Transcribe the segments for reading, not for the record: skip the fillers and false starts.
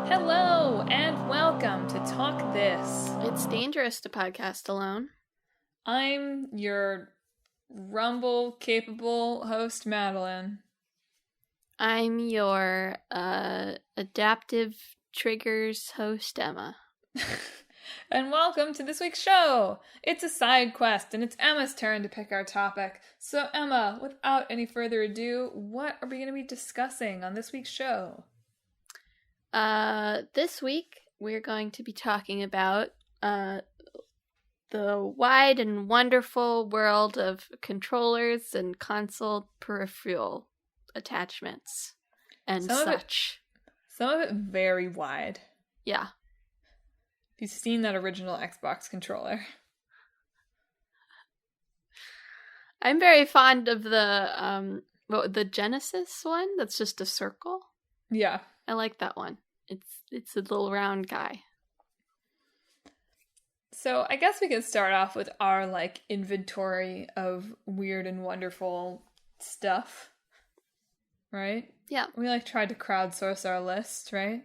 Hello and welcome to Talk This. It's dangerous to podcast alone. I'm your Rumble-capable host, Madelyn. I'm your adaptive triggers host, Emma. And welcome to this week's show. It's a side quest, and it's Emma's turn to pick our topic. So, Emma, without any further ado, what are we going to be discussing on this week's show? This week we're going to be talking about the wide and wonderful world of controllers and console peripheral attachments and such. Some of it very wide. Yeah. You've seen that original Xbox controller. I'm very fond of the Genesis one that's just a circle. Yeah. I like that one. It's a little round guy. So I guess we could start off with our inventory of weird and wonderful stuff. Right? Yeah. We tried to crowdsource our list, right?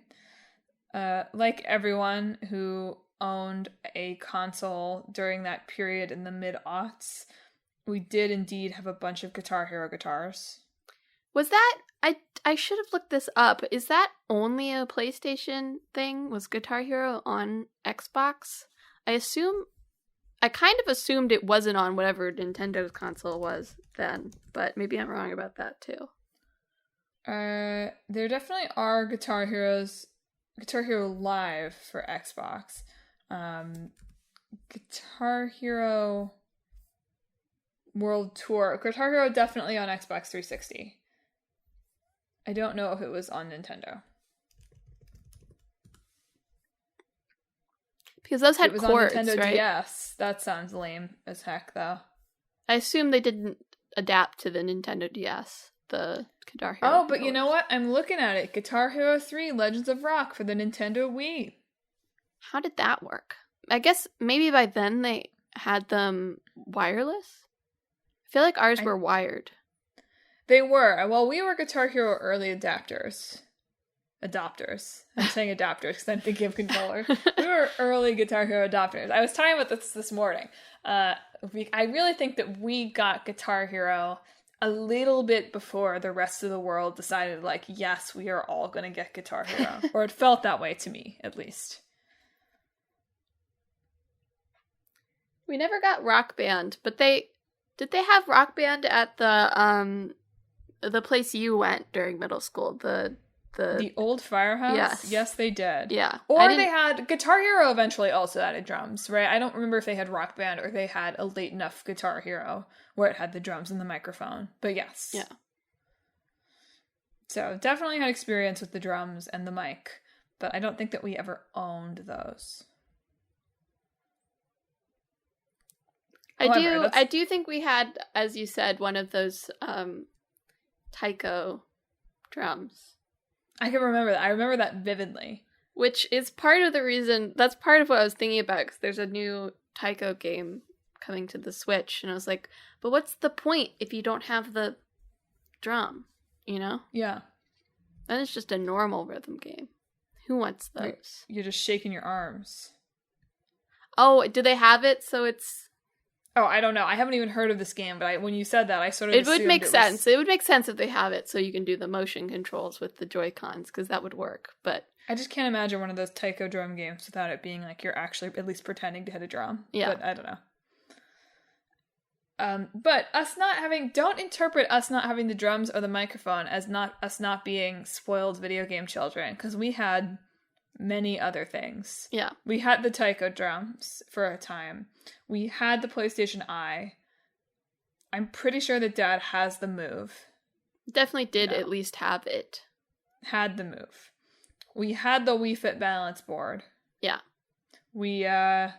Like everyone who owned a console during that period in the mid-aughts, we did indeed have a bunch of Guitar Hero guitars. Was that... I should have looked this up. Is that only a PlayStation thing? Was Guitar Hero on Xbox? I kind of assumed it wasn't on whatever Nintendo's console was then, but maybe I'm wrong about that too. There definitely are Guitar Hero Live for Xbox. Guitar Hero World Tour. Guitar Hero definitely on Xbox 360. I don't know if it was on Nintendo. Because those had cords, on Nintendo right? DS. That sounds lame as heck, though. I assume they didn't adapt to the Nintendo DS, the Guitar Hero. Oh, but you know what? I'm looking at it. Guitar Hero 3 Legends of Rock for the Nintendo Wii. How did that work? I guess maybe by then they had them wireless? I feel like ours were wired. They were. Well, we were Guitar Hero early adopters. I'm saying adapters because I'm thinking of controllers. We were early Guitar Hero adopters. I was talking about this morning. I really think that we got Guitar Hero a little bit before the rest of the world decided, yes, we are all going to get Guitar Hero. Or it felt that way to me, at least. We never got Rock Band, but did they have Rock Band at the place you went during middle school? The old firehouse? Yes. Yes, they did. Yeah. Or they had... Guitar Hero eventually also added drums, right? I don't remember if they had Rock Band or they had a late enough Guitar Hero where it had the drums and the microphone. But yes. Yeah. So definitely had experience with the drums and the mic. But I don't think that we ever owned those. I do think we had, as you said, one of those taiko drums. I can remember that. I remember that vividly. Which is part of the reason, that's part of what I was thinking about, because there's a new taiko game coming to the Switch, and I was like, but what's the point if you don't have the drum, you know? Yeah. Then it's just a normal rhythm game. Who wants those? You're just shaking your arms. Oh, do they have it so it's... Oh, I don't know. I haven't even heard of this game, but when you said that, I sort of assumed it would make sense. It would make sense if they have it so you can do the motion controls with the Joy-Cons, because that would work, but... I just can't imagine one of those taiko drum games without it being you're actually at least pretending to hit a drum. Yeah. But I don't know. But don't interpret us not having the drums or the microphone as us not being spoiled video game children, because we had many other things. Yeah. We had the taiko drums for a time. We had the PlayStation Eye. I'm pretty sure that Dad has the Move. Definitely did at least have it. Had the Move. We had the Wii Fit balance board. Yeah. We had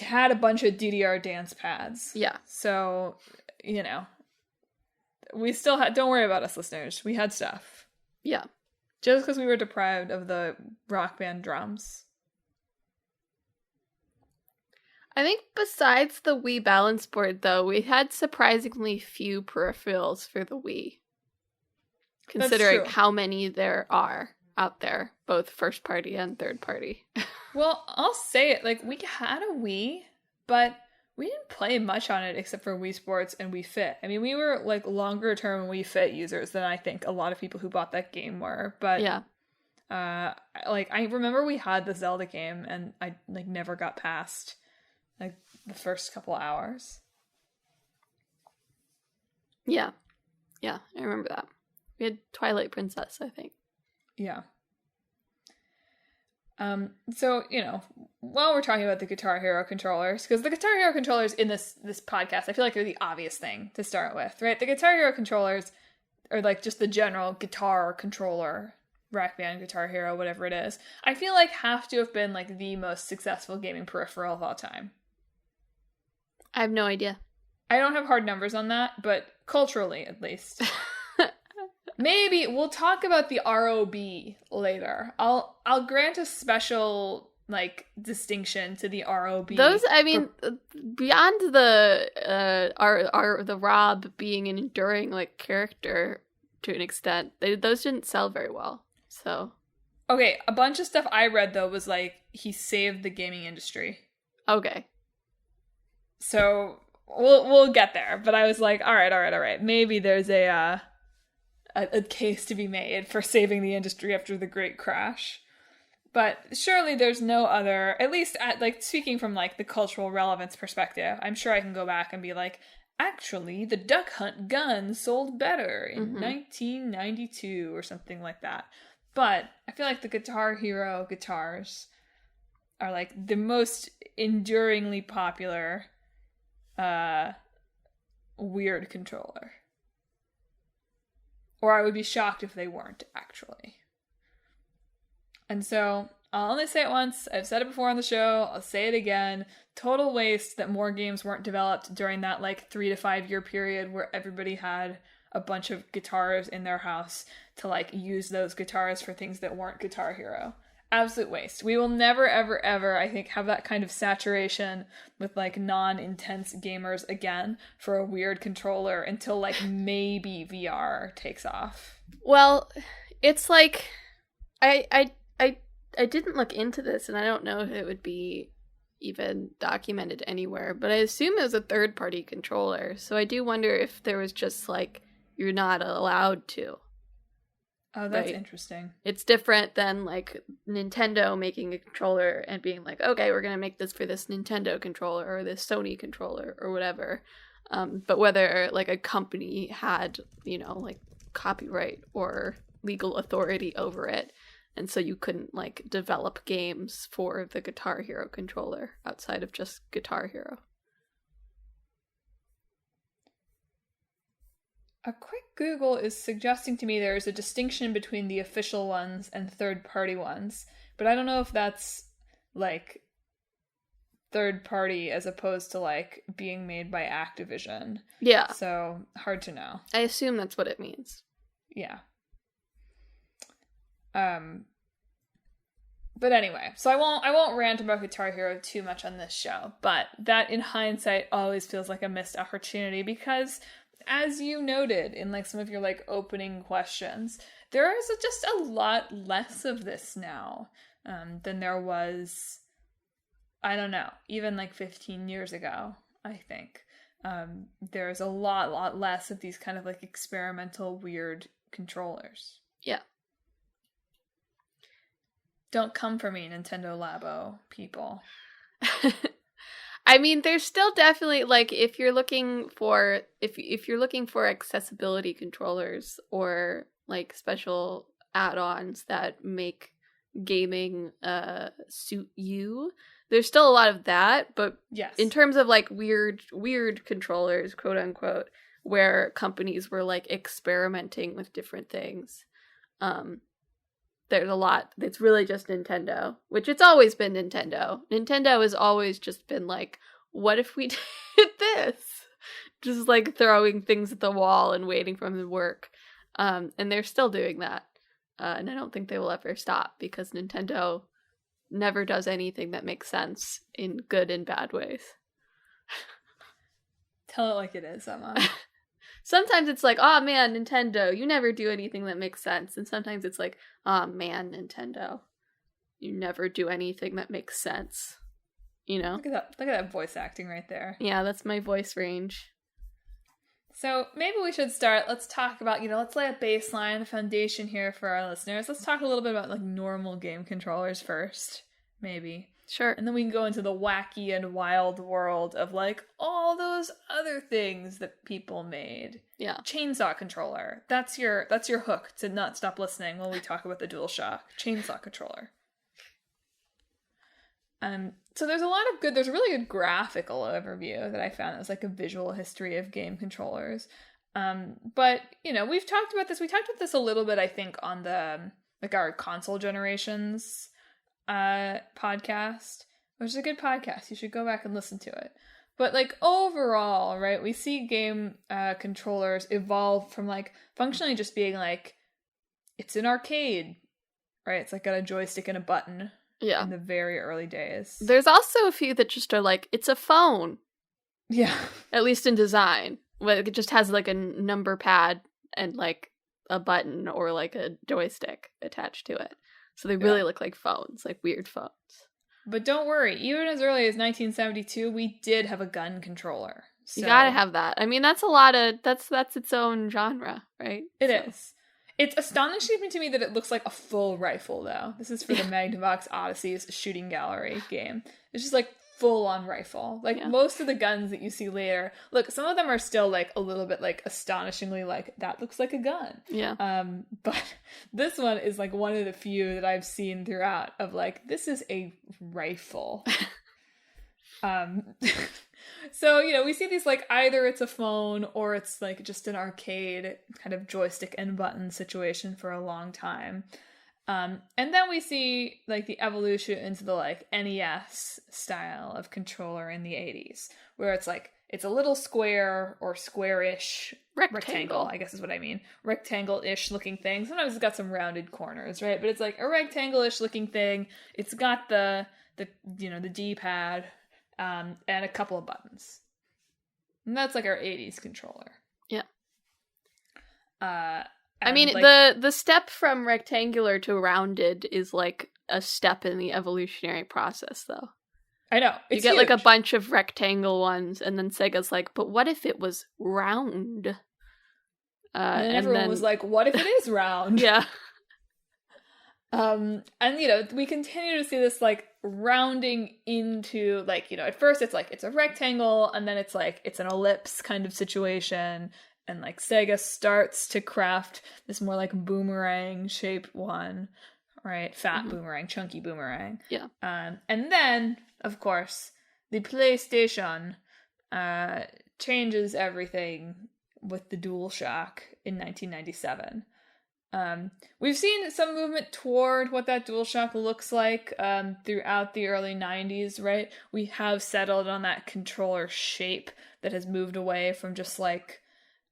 a bunch of DDR dance pads. Yeah. So, we still had... Don't worry about us, listeners. We had stuff. Yeah. Just because we were deprived of the Rock Band drums. I think besides the Wii balance board, though, we had surprisingly few peripherals for the Wii. Considering how many there are. out there, both first party and third party. Well, I'll say it, like, we had a Wii, but we didn't play much on it except for Wii Sports and Wii Fit. I mean, we were, like, longer term Wii Fit users than I think a lot of people who bought that game were, but Yeah. like, I remember we had the Zelda game, and I, like, never got past, like, the first couple hours. Yeah. Yeah, I remember that. We had Twilight Princess, I think. Yeah. So, you know, while we're talking about the Guitar Hero controllers, because the Guitar Hero controllers in this podcast, I feel like are the obvious thing to start with, right? The Guitar Hero controllers are like just the general guitar controller, Rock Band, Guitar Hero, whatever it is. I feel like have to have been like the most successful gaming peripheral of all time. I have no idea. I don't have hard numbers on that, but culturally at least. Maybe we'll talk about the R.O.B. later. I'll grant a special like distinction to the R.O.B. Those, I mean, beyond the the R.O.B. being an enduring like character to an extent, those didn't sell very well. So okay, a bunch of stuff I read though was like he saved the gaming industry. Okay, so we'll get there. But I was like, all right. Maybe there's a case to be made for saving the industry after the Great Crash. But surely there's no other, at least at like speaking from like the cultural relevance perspective, I'm sure I can go back and be like, actually, the Duck Hunt gun sold better in 1992 or something like that. But I feel like the Guitar Hero guitars are like the most enduringly popular weird controller. Or I would be shocked if they weren't, actually. And so, I'll only say it once. I've said it before on the show. I'll say it again. Total waste that more games weren't developed during that, 3 to 5 year period where everybody had a bunch of guitars in their house to, use those guitars for things that weren't Guitar Hero. Absolute waste. We will never, ever, ever, I think, have that kind of saturation with, non-intense gamers again for a weird controller until, maybe VR takes off. Well, it's like, I didn't look into this, and I don't know if it would be even documented anywhere, but I assume it was a third-party controller, so I do wonder if there was just, you're not allowed to. Oh, that's right? Interesting. It's different than, Nintendo making a controller and being like, okay, we're going to make this for this Nintendo controller or this Sony controller or whatever. But whether, a company had, copyright or legal authority over it, and so you couldn't, develop games for the Guitar Hero controller outside of just Guitar Hero. A quick Google is suggesting to me there is a distinction between the official ones and third-party ones, but I don't know if that's, third-party as opposed to, being made by Activision. Yeah. So, hard to know. I assume that's what it means. Yeah. But anyway, so I won't rant about Guitar Hero too much on this show, but that in hindsight always feels like a missed opportunity because, as you noted in some of your opening questions, there is just a lot less of this now than there was, I don't know, even 15 years ago, I think. There's a lot less of these kind of experimental weird controllers. Yeah. Don't come for me, Nintendo Labo people. I mean, there's still definitely if you're looking for if you're looking for accessibility controllers or special add-ons that make gaming suit you, there's still a lot of that. But yes, in terms of weird controllers, quote unquote, where companies were experimenting with different things, there's a lot. It's really just Nintendo, which it's always been Nintendo. Nintendo has always just been what if we did this? Just throwing things at the wall and waiting for them to work. And they're still doing that. And I don't think they will ever stop because Nintendo never does anything that makes sense in good and bad ways. Tell it like it is, Emma. Sometimes it's like, oh man, Nintendo, you never do anything that makes sense. And sometimes it's like, oh man, Nintendo, you never do anything that makes sense. You know? Look at that voice acting right there. Yeah, that's my voice range. So maybe we should start. Let's talk about, let's lay a baseline, a foundation here for our listeners. Let's talk a little bit about like normal game controllers first, maybe. Sure. And then we can go into the wacky and wild world of like all those other things that people made. Yeah. Chainsaw controller. That's your hook to not stop listening while we talk about the DualShock. Chainsaw controller. So there's a really good graphical overview that I found that was like a visual history of game controllers. But we've talked about this. We talked about this a little bit, I think, on the like our console generations podcast, which is a good podcast. You should go back and listen to it. But like overall, right, we see game controllers evolve from like functionally just being like it's an arcade, right? It's like got a joystick and a button. Yeah. In the very early days. There's also a few that just are like, it's a phone. Yeah. At least in design. Where it just has like a number pad and like a button or like a joystick attached to it. So they really look like phones, like weird phones. But don't worry, even as early as 1972, we did have a gun controller. So. You gotta have that. I mean, that's that's its own genre, right? It is. It's astonishing to me that it looks like a full rifle, though. This is for the Magnavox Odyssey's shooting gallery game. It's just like full-on rifle. Like most of the guns that you see later, look, some of them are still like a little bit like astonishingly like that looks like a gun. Yeah. But this one is like one of the few that I've seen throughout of like this is a rifle. So, we see these like either it's a phone or it's like just an arcade kind of joystick and button situation for a long time. And then we see like the evolution into the like NES style of controller in the 80s, where it's like it's a little square or square-ish rectangle, I guess is what I mean. Rectangle-ish looking thing. Sometimes it's got some rounded corners, right? But it's like a rectangle-ish looking thing. It's got the D-pad. And a couple of buttons. And that's like our 80s controller. Yeah. I mean, like, the step from rectangular to rounded is like a step in the evolutionary process, though. I know. You get huge. Like a bunch of rectangle ones, and then Sega's like, but what if it was round? And everyone was like, what if it is round? Yeah. And we continue to see this like rounding into like at first it's like it's a rectangle and then it's like it's an ellipse kind of situation, and like Sega starts to craft this more like boomerang shaped one, right? Fat boomerang, chunky boomerang. Yeah. And then of course the PlayStation changes everything with the DualShock in 1997. We've seen some movement toward what that DualShock looks like throughout the early 90s, right? We have settled on that controller shape that has moved away from just like,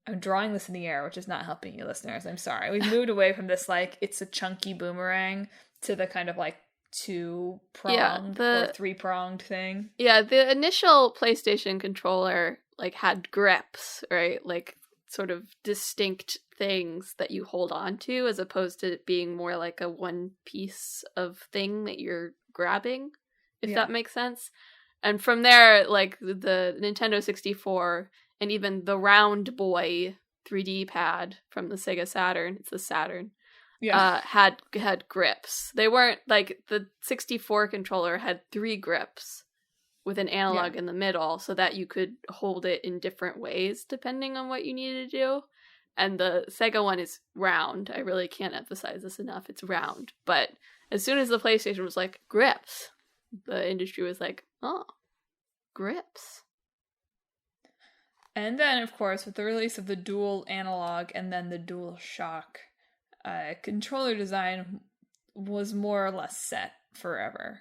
I'm drawing this in the air, which is not helping you listeners, I'm sorry. We've moved away from this like, it's a chunky boomerang to the kind of like two-pronged or three-pronged thing. Yeah, the initial PlayStation controller like had grips, right? Like sort of distinct things that you hold on to, as opposed to it being more like a one piece of thing that you're grabbing, if that makes sense. And from there, like the Nintendo 64 and even the Round Boy 3D pad from the Sega Saturn, it's the Saturn, had grips. They weren't like the 64 controller had 3 grips with an analog in the middle so that you could hold it in different ways depending on what you needed to do. And the Sega one is round. I really can't emphasize this enough. It's round. But as soon as the PlayStation was like, grips, the industry was like, oh, grips. And then, of course, with the release of the dual analog and then the DualShock, controller design was more or less set forever.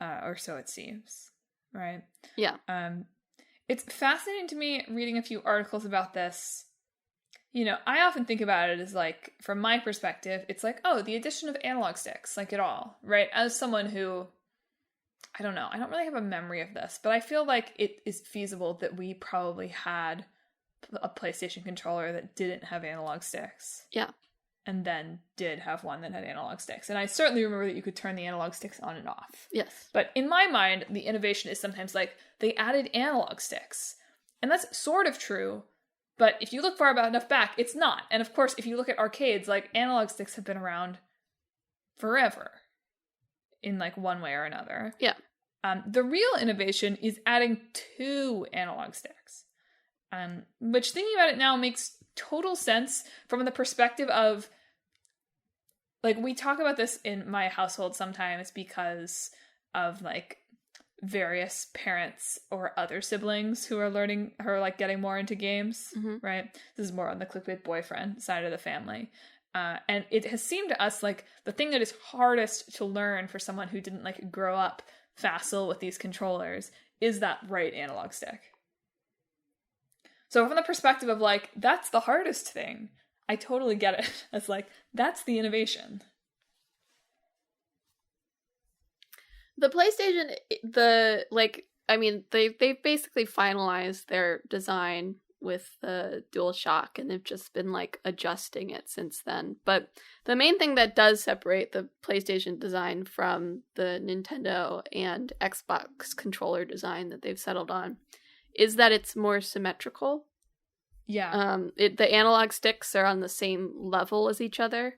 Or so it seems. Right? Yeah. It's fascinating to me reading a few articles about this. I often think about it as like, from my perspective, it's like, oh, the addition of analog sticks, like it all, right? As someone who, I don't know, I don't really have a memory of this, but I feel like it is feasible that we probably had a PlayStation controller that didn't have analog sticks. Yeah. And then did have one that had analog sticks. And I certainly remember that you could turn the analog sticks on and off. Yes. But in my mind, the innovation is sometimes like they added analog sticks. And that's sort of true. But if you look far enough back, it's not. And of course, if you look at arcades, like analog sticks have been around forever in like one way or another. Yeah. The real innovation is adding 2 analog sticks. Which, thinking about it now, makes total sense from the perspective of, like, we talk about this in my household sometimes because of, like, various parents or other siblings who are like, getting more into games, right? This is more on the clickbait boyfriend side of the family. And it has seemed to us like the thing that is hardest to learn for someone who didn't, like, grow up facile with these controllers is that right analog stick. So from the perspective of, like, that's the hardest thing, I totally get it. It's like, that's the innovation. The PlayStation, they've basically finalized their design with the DualShock, and they've just been, like, adjusting it since then. But the main thing that does separate the PlayStation design from the Nintendo and Xbox controller design that they've settled on is that it's more symmetrical. Yeah. The analog sticks are on the same level as each other,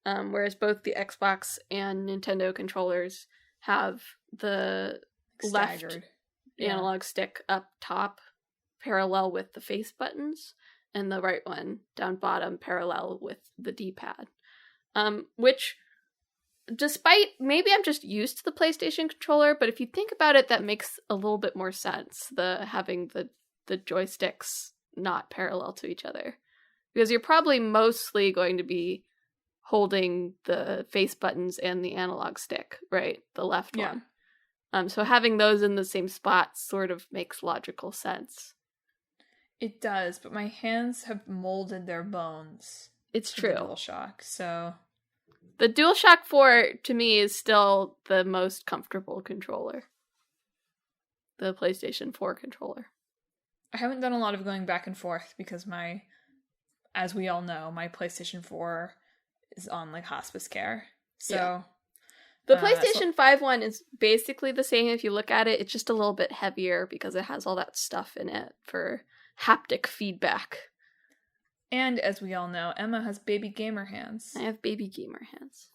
whereas both the Xbox and Nintendo controllers have the Staggered. left analog stick up top parallel with the face buttons, and the right one down bottom parallel with the D-pad. Which, despite, maybe I'm just used to the PlayStation controller, but if you think about it, that makes a little bit more sense, having the joysticks not parallel to each other. Because you're probably mostly going to be holding the face buttons and the analog stick, right? The left one. So having those in the same spot sort of makes logical sense. It does, but my hands have molded their bones. It's true. The DualShock, so... The DualShock 4, to me, is still the most comfortable controller. The PlayStation 4 controller. I haven't done a lot of going back and forth because as we all know, my PlayStation 4 is on, like, hospice care. So... Yeah. The PlayStation 5 one is basically the same if you look at it. It's just a little bit heavier because it has all that stuff in it for haptic feedback. And as we all know, Emma has baby gamer hands. I have baby gamer hands.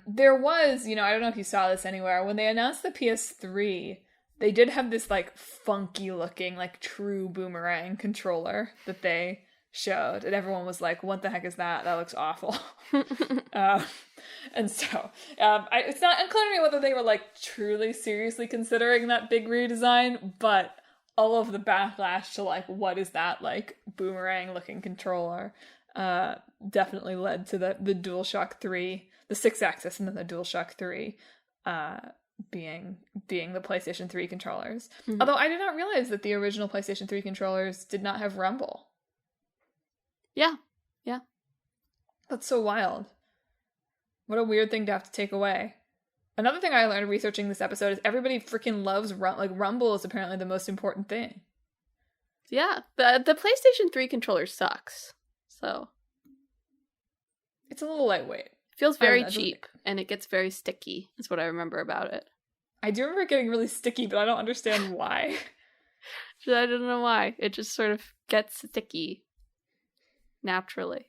There was, I don't know if you saw this anywhere, when they announced the PS3, they did have this, like, funky looking, like, true boomerang controller that they showed, and everyone was like, what the heck is that? That looks awful. And so, it's not unclear to me whether they were, like, truly seriously considering that big redesign, but all of the backlash to, like, what is that, like, boomerang-looking controller, definitely led to the DualShock 3, the 6-axis, and then the DualShock 3, being the PlayStation 3 controllers. Mm-hmm. Although I did not realize that the original PlayStation 3 controllers did not have rumble. Yeah. That's so wild. What a weird thing to have to take away. Another thing I learned researching this episode is everybody freaking loves rumble is apparently the most important thing. Yeah, the PlayStation 3 controller sucks. So it's a little lightweight. It feels very cheap, and it gets very sticky. Is what I remember about it. I do remember it getting really sticky, but I don't understand why. I don't know why. It just sort of gets sticky naturally.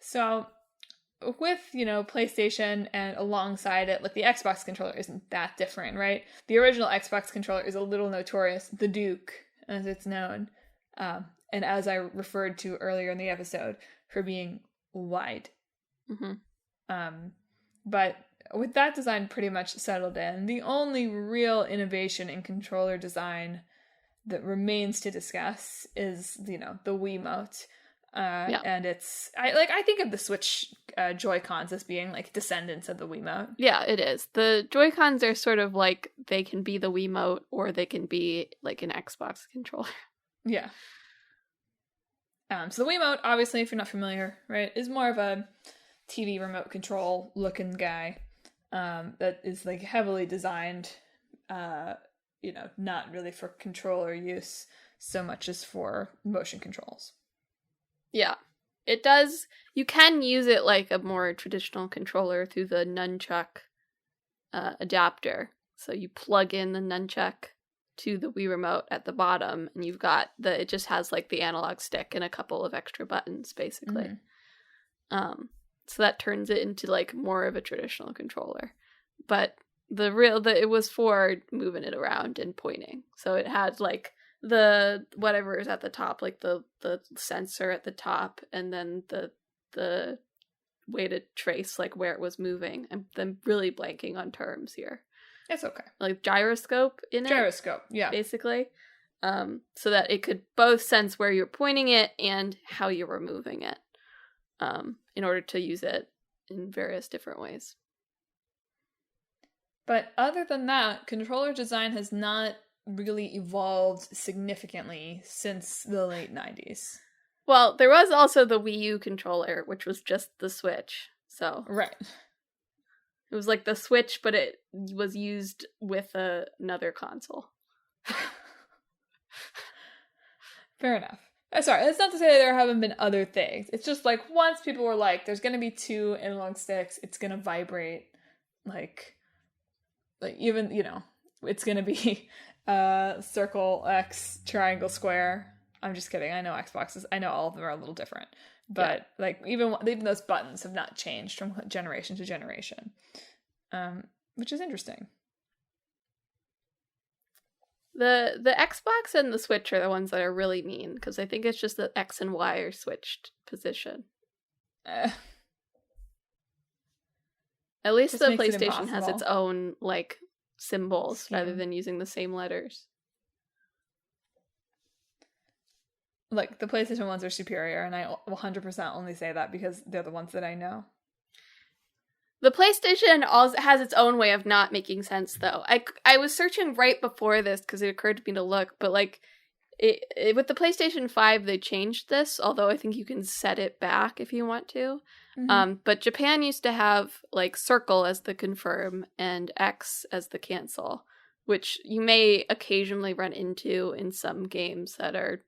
So, with, PlayStation and alongside it, like, the Xbox controller isn't that different, right? The original Xbox controller is a little notorious, the Duke, as it's known, and as I referred to earlier in the episode, for being wide. Mm-hmm. But with that design pretty much settled in, the only real innovation in controller design that remains to discuss is, the Wiimote. And I think of the Switch Joy-Cons as being, like, descendants of the Wiimote. Yeah, it is. The Joy-Cons are sort of like, they can be the Wiimote or they can be, like, an Xbox controller. Yeah. So the Wiimote, obviously, if you're not familiar, right, is more of a TV remote control looking guy that is, like, heavily designed, not really for controller use. so much as for motion controls. Yeah. It does. You can use it like a more traditional controller through the nunchuck adapter. So you plug in the nunchuck to the Wii Remote at the bottom, and you've got it just has like the analog stick and a couple of extra buttons, basically. So that turns it into like more of a traditional controller. But it was for moving it around and pointing. So it had like the whatever is at the top, like the sensor at the top, and then the way to trace like where it was moving. I'm really blanking on terms here. It's okay. Like gyroscope in it? Gyroscope, yeah. Basically. So that it could both sense where you're pointing it and how you were moving it. In order to use it in various different ways. But other than that, controller design has not really evolved significantly since the late 90s. Well, there was also the Wii U controller, which was just the Switch. So right. It was like the Switch, but it was used with another console. Fair enough. Sorry, that's not to say there haven't been other things. It's just like once people were like, there's going to be 2 analog sticks, it's going to vibrate, like even, it's going to be circle, X, triangle, square. I'm just kidding. I know Xboxes. I know all of them are a little different. But like even those buttons have not changed from generation to generation, which is interesting. The Xbox and the Switch are the ones that are really mean, because I think it's just that X and Y are switched position. At least the PlayStation has its own like symbols rather than using the same letters. Like, the PlayStation ones are superior, and I 100% only say that because they're the ones that I know. The PlayStation also has its own way of not making sense, though. I was searching right before this because it occurred to me to look, but like, with the PlayStation 5, they changed this, although I think you can set it back if you want to. Mm-hmm. But Japan used to have, like, circle as the confirm and X as the cancel, which you may occasionally run into in some games that are,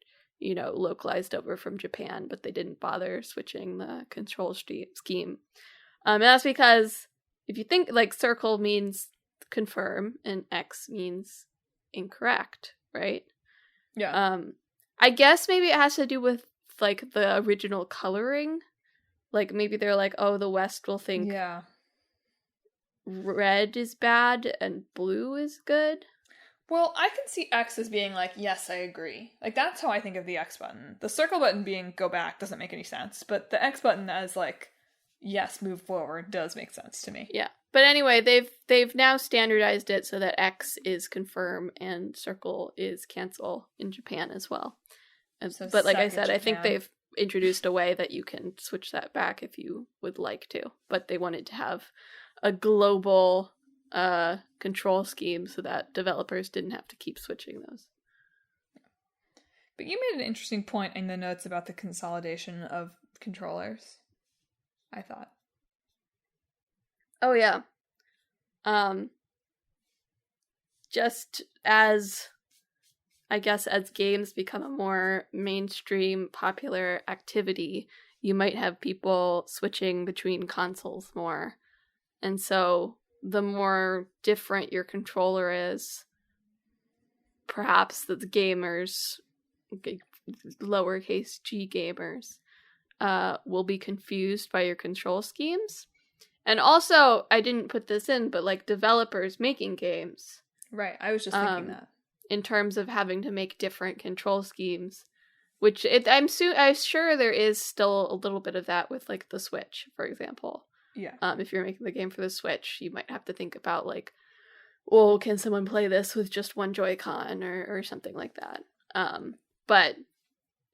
localized over from Japan, but they didn't bother switching the control scheme. And that's because if you think, like, circle means confirm and X means incorrect, right? Yeah. I guess maybe it has to do with, like, the original coloring. Like, maybe they're like, oh, the West will think red is bad and blue is good. Well, I can see X as being like, yes, I agree. Like, that's how I think of the X button. The circle button being go back doesn't make any sense, but the X button as, like, yes, move forward does make sense to me. Yeah. But anyway, they've now standardized it so that X is confirm and circle is cancel in Japan as well. But like I said, I think they've introduced a way that you can switch that back if you would like to. But they wanted to have a global control scheme so that developers didn't have to keep switching those. But you made an interesting point in the notes about the consolidation of controllers, I thought. Oh, yeah. Just as, I guess, as games become a more mainstream, popular activity, you might have people switching between consoles more. And so the more different your controller is, perhaps the gamers, lowercase g gamers, will be confused by your control schemes. And also, I didn't put this in, but like developers making games. Right, I was just thinking that. In terms of having to make different control schemes, which I'm sure there is still a little bit of that with like the Switch, for example. Yeah. If you're making the game for the Switch, you might have to think about like, well, can someone play this with just one Joy-Con or something like that? But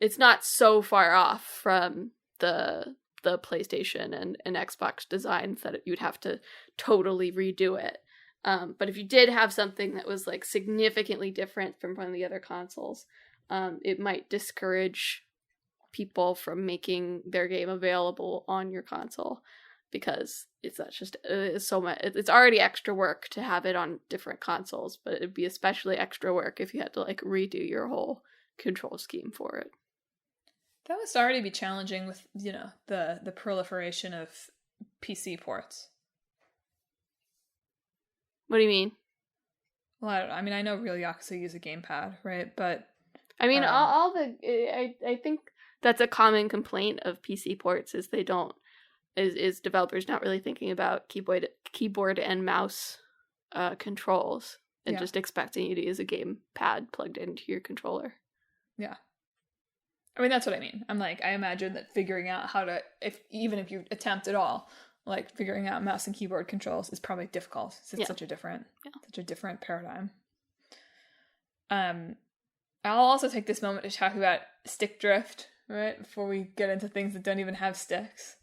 it's not so far off from the PlayStation and Xbox designs that you'd have to totally redo it. But if you did have something that was like significantly different from one of the other consoles, it might discourage people from making their game available on your console, because it's so much. It's already extra work to have it on different consoles, but it'd be especially extra work if you had to like redo your whole control scheme for it. That must already be challenging with, the proliferation of PC ports. What do you mean? Well, I don't know. I mean, I know real Yakuza use a gamepad, right? But I mean, I think that's a common complaint of PC ports is they don't is developers not really thinking about keyboard and mouse controls and just expecting you to use a gamepad plugged into your controller. Yeah. I mean, that's what I mean. I'm like, I imagine that figuring out how to, even if you attempt at all, like figuring out mouse and keyboard controls is probably difficult. It's such a different paradigm. I'll also take this moment to talk about stick drift, right? Before we get into things that don't even have sticks,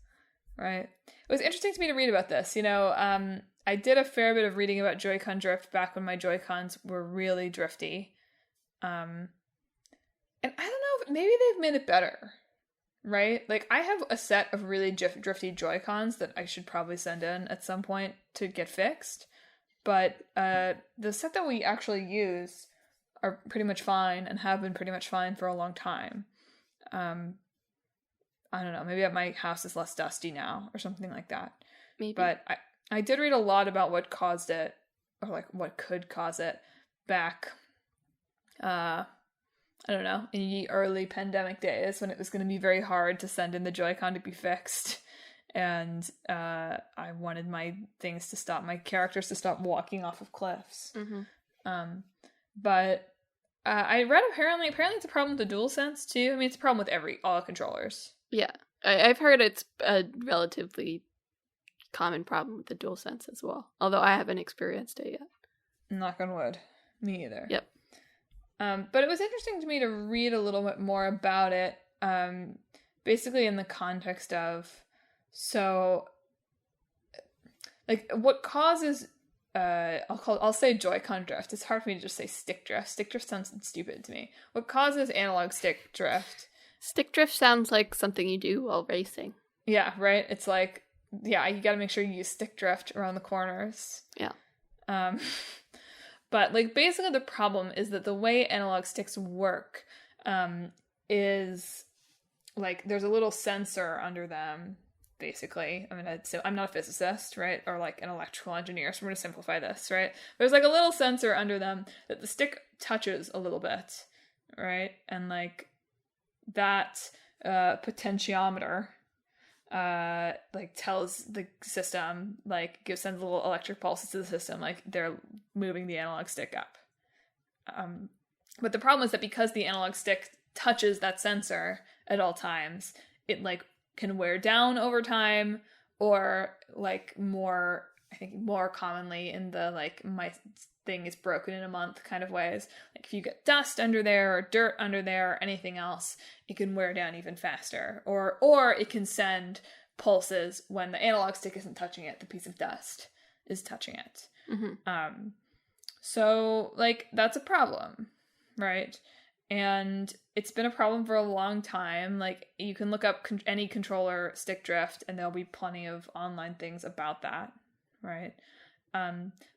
right? It was interesting to me to read about this. I did a fair bit of reading about Joy-Con drift back when my Joy-Cons were really drifty. And I don't know if maybe they've made it better, right? Like, I have a set of really drifty Joy-Cons that I should probably send in at some point to get fixed. But the set that we actually use are pretty much fine and have been pretty much fine for a long time. I don't know, maybe my house is less dusty now or something like that. Maybe. But I did read a lot about what caused it, or like what could cause it back, I don't know, in the early pandemic days when it was going to be very hard to send in the Joy-Con to be fixed. And I wanted my characters to stop walking off of cliffs. Mm-hmm. But I read apparently it's a problem with the DualSense too. I mean, it's a problem with all controllers. Yeah, I've heard it's a relatively common problem with the DualSense as well. Although I haven't experienced it yet. Knock on wood. Me either. Yep. But it was interesting to me to read a little bit more about it. Basically in the context of, what causes. I'll say Joy-Con drift. It's hard for me to just say stick drift. Stick drift sounds stupid to me. What causes analog stick drift? Stick drift sounds like something you do while racing. Yeah, right? It's like, yeah, you gotta make sure you use stick drift around the corners. Yeah. But, like, basically the problem is that the way analog sticks work is, like, there's a little sensor under them, basically. I mean, I'm not a physicist, right? Or, like, an electrical engineer, so we're going to simplify this, right? There's, like, a little sensor under them that the stick touches a little bit, right? And, like, that potentiometer tells the system, sends little electric pulses to the system, like they're moving the analog stick up. But the problem is that because the analog stick touches that sensor at all times, it can wear down over time, or more commonly in the my thing is broken in a month kind of ways. Like if you get dust under there or dirt under there or anything else, it can wear down even faster. Or it can send pulses when the analog stick isn't touching it, the piece of dust is touching it. Mm-hmm. So that's a problem, right? And it's been a problem for a long time. Like you can look up any controller stick drift and there'll be plenty of online things about that, right?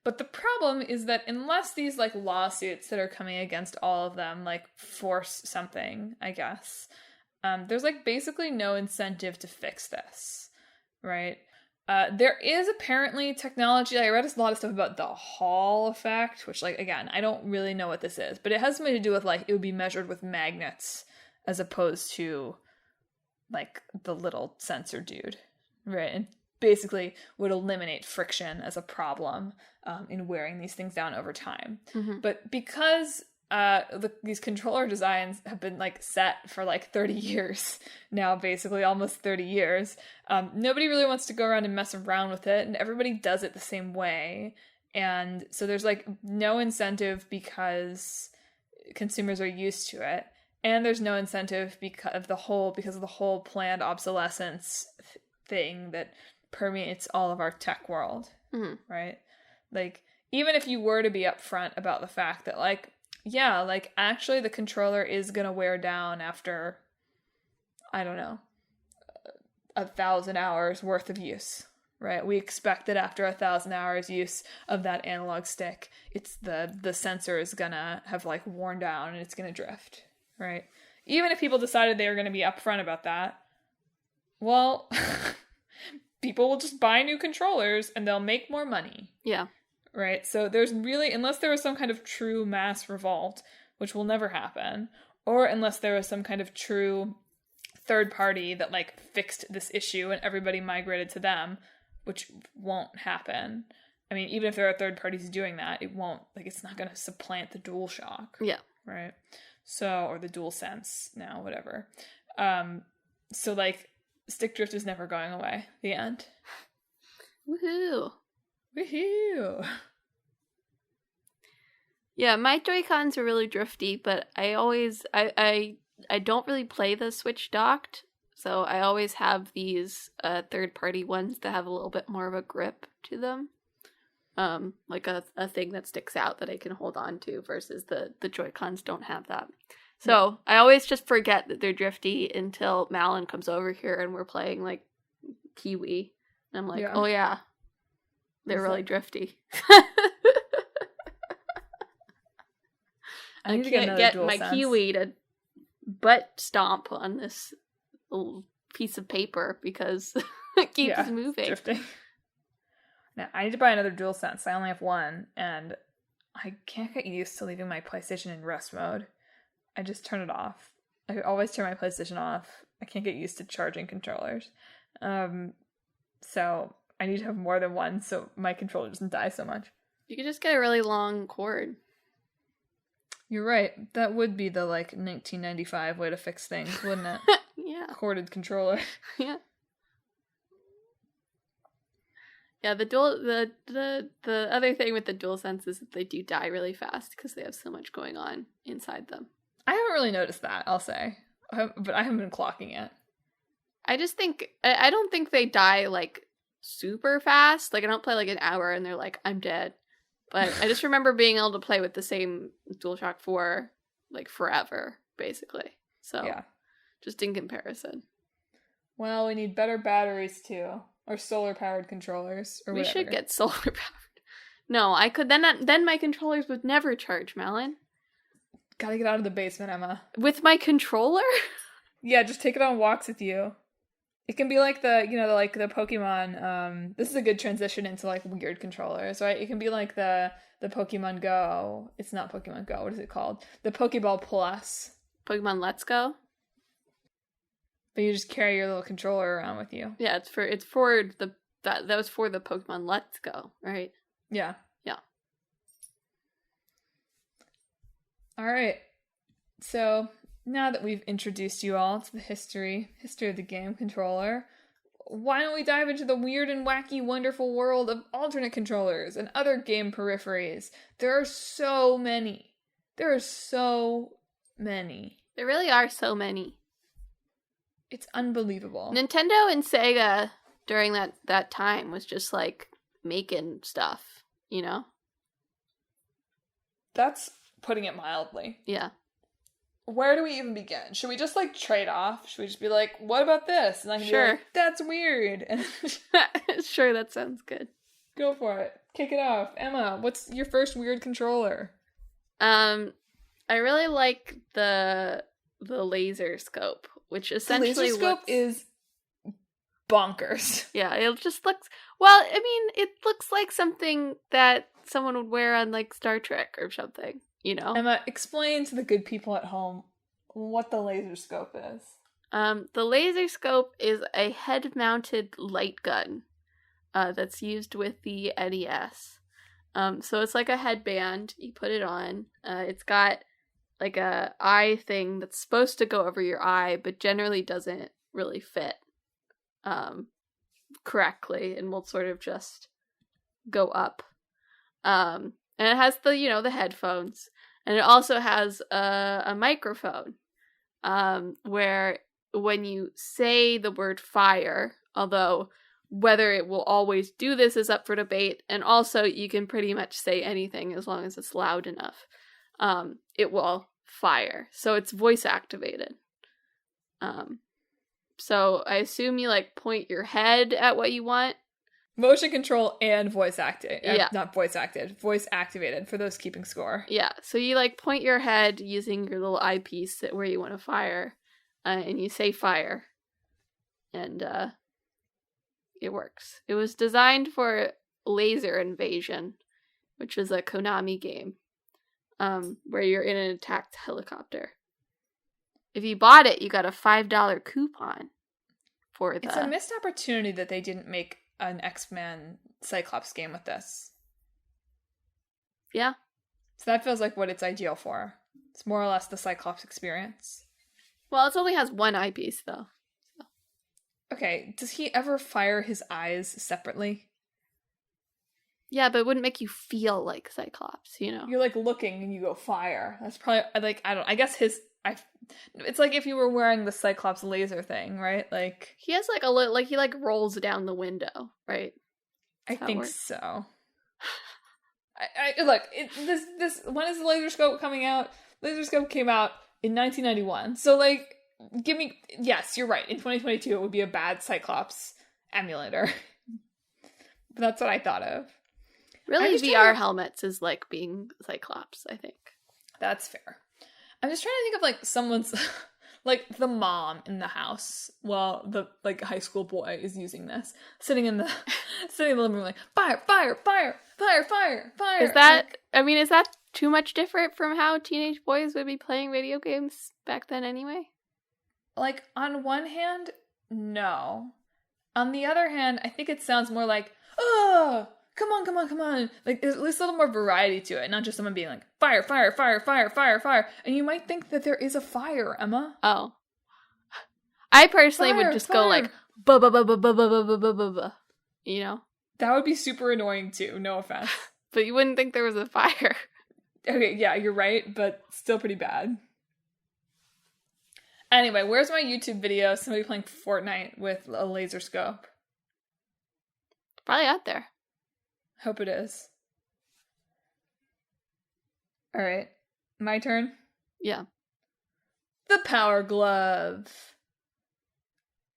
But the problem is that unless these lawsuits that are coming against all of them force something, I guess, there's basically no incentive to fix this, right? There is apparently technology. I read a lot of stuff about the Hall effect, which again, I don't really know what this is, but it has something to do with it would be measured with magnets as opposed to the little sensor dude, right? And basically would eliminate friction as a problem in wearing these things down over time. Mm-hmm. But because these controller designs have been set for 30 years now, basically almost 30 years, nobody really wants to go around and mess around with it, and everybody does it the same way. And so there's no incentive because consumers are used to it, and there's no incentive because of the whole planned obsolescence thing that permeates all of our tech world. Mm-hmm. Right? Even if you were to be upfront about the fact that actually the controller is gonna wear down after, I don't know, 1,000 hours worth of use, right? We expect that after 1,000 hours use of that analog stick, it's the sensor is gonna have worn down and it's gonna drift, right? Even if people decided they were going to be upfront about that, well, people will just buy new controllers and they'll make more money. Yeah. Right? So there's really, unless there was some kind of true mass revolt, which will never happen, or unless there was some kind of true third party that like fixed this issue and everybody migrated to them, which won't happen. I mean, even if there are third parties doing that, it won't, like, it's not going to supplant the DualShock. Yeah. Right? So, or the DualSense now, whatever. So, like, stick drift is never going away. The end. Woohoo. Woohoo. Yeah, my Joy-Cons are really drifty, but I always, I don't really play the Switch docked, so I always have these third-party ones that have a little bit more of a grip to them. Like a thing that sticks out that I can hold on to versus the Joy-Cons don't have that. So I always just forget that they're drifty until Madelyn comes over here and we're playing like Kiwi. And I'm like, oh yeah, they're really drifty. I need to get my Kiwi to butt stomp on this little piece of paper because it keeps moving. Drifting. Now, I need to buy another DualSense. I only have one, and I can't get used to leaving my PlayStation in rest mode. I just turn it off. I always turn my PlayStation off. I can't get used to charging controllers. So I need to have more than one so my controller doesn't die so much. You could just get a really long cord. You're right. That would be the, like, 1995 way to fix things, wouldn't it? Yeah. Corded controller. Yeah. Yeah, the other thing with the DualSense is that they do die really fast because they have so much going on inside them. I haven't really noticed that, I'll say. But I haven't been clocking it. I just think, I don't think they die, like, super fast. Like, I don't play, like, an hour and they're like, I'm dead. But I just remember being able to play with the same DualShock 4, like, forever, basically. So, yeah. Just in comparison. Well, we need better batteries, too. Or solar-powered controllers, or whatever. We should get solar-powered. No, I could, then my controllers would never charge, Madelyn. Gotta get out of the basement, Emma. With my controller? Yeah, just take it on walks with you. It can be like the Pokemon, this is a good transition into, like, weird controllers, right? It can be like the Pokemon Go. It's not Pokemon Go, what is it called? The Pokeball Plus. Pokemon Let's Go? But you just carry your little controller around with you. Yeah, it's for that was for the Pokemon Let's Go, right? Yeah. Yeah. All right. So, now that we've introduced you all to the history of the game controller, why don't we dive into the weird and wacky, wonderful world of alternate controllers and other game peripheries? There are so many. There are so many. There really are so many. It's unbelievable. Nintendo and Sega during that time was just like making stuff, you know? That's putting it mildly. Yeah. Where do we even begin? Should we just, like, trade off? Should we just be like, what about this? And I can be like, that's weird. And sure, that sounds good. Go for it. Kick it off. Emma, what's your first weird controller? I really like the laser scope, which essentially the laser scope is bonkers. Yeah, it just looks, well, I mean, it looks like something that someone would wear on, like, Star Trek or something, you know? Emma, explain to the good people at home what the laser scope is. The laser scope is a head-mounted light gun that's used with the NES. So it's like a headband. You put it on. It's got like a eye thing that's supposed to go over your eye, but generally doesn't really fit correctly, and will sort of just go up. And it has the headphones, and it also has a microphone, where when you say the word fire, although whether it will always do this is up for debate, and also you can pretty much say anything as long as it's loud enough, it will fire. So it's voice activated. So I assume you, like, point your head at what you want. Motion control and voice acting. Yeah. Not voice acted. Voice activated for those keeping score. Yeah, so you like point your head using your little eyepiece where you want to fire, and you say fire, and it works. It was designed for Laser Invasion, which was a Konami game, where you're in an attacked helicopter. If you bought it, you got a $5 coupon for the... It's a missed opportunity that they didn't make an X-Men Cyclops game with this. Yeah. So that feels like what it's ideal for. It's more or less the Cyclops experience. Well, it only has one eyepiece, though. So. Okay, does he ever fire his eyes separately? Yeah, but it wouldn't make you feel like Cyclops, you know? You're like looking and you go fire. That's probably like, I guess it's like if you were wearing the Cyclops laser thing, right? Like he has like a little, like he like rolls down the window, right? That's I think so. I look, this when is the laser scope coming out? Laser scope came out in 1991. So like yes, you're right. In 2022 it would be a bad Cyclops emulator. But that's what I thought of. Really, VR helmets is like being Cyclops, I think. That's fair. I'm just trying to think of like someone's like the mom in the house while the like high school boy is using this, sitting in the living room like fire, fire, fire, fire, fire, fire. Is that is that too much different from how teenage boys would be playing video games back then anyway? Like on one hand, no. On the other hand, I think it sounds more like, oh, come on, come on, come on. Like, there's at least a little more variety to it, not just someone being like, fire, fire, fire, fire, fire, fire. And you might think that there is a fire, Emma. Oh. I personally would just go like, ba ba ba ba ba ba ba ba ba ba. You know? That would be super annoying too, no offense. But you wouldn't think there was a fire. Okay, yeah, you're right, but still pretty bad. Anyway, where's my YouTube video? Somebody playing Fortnite with a laser scope. Probably out there. Hope it is. Alright. My turn? Yeah. The PowerGlove.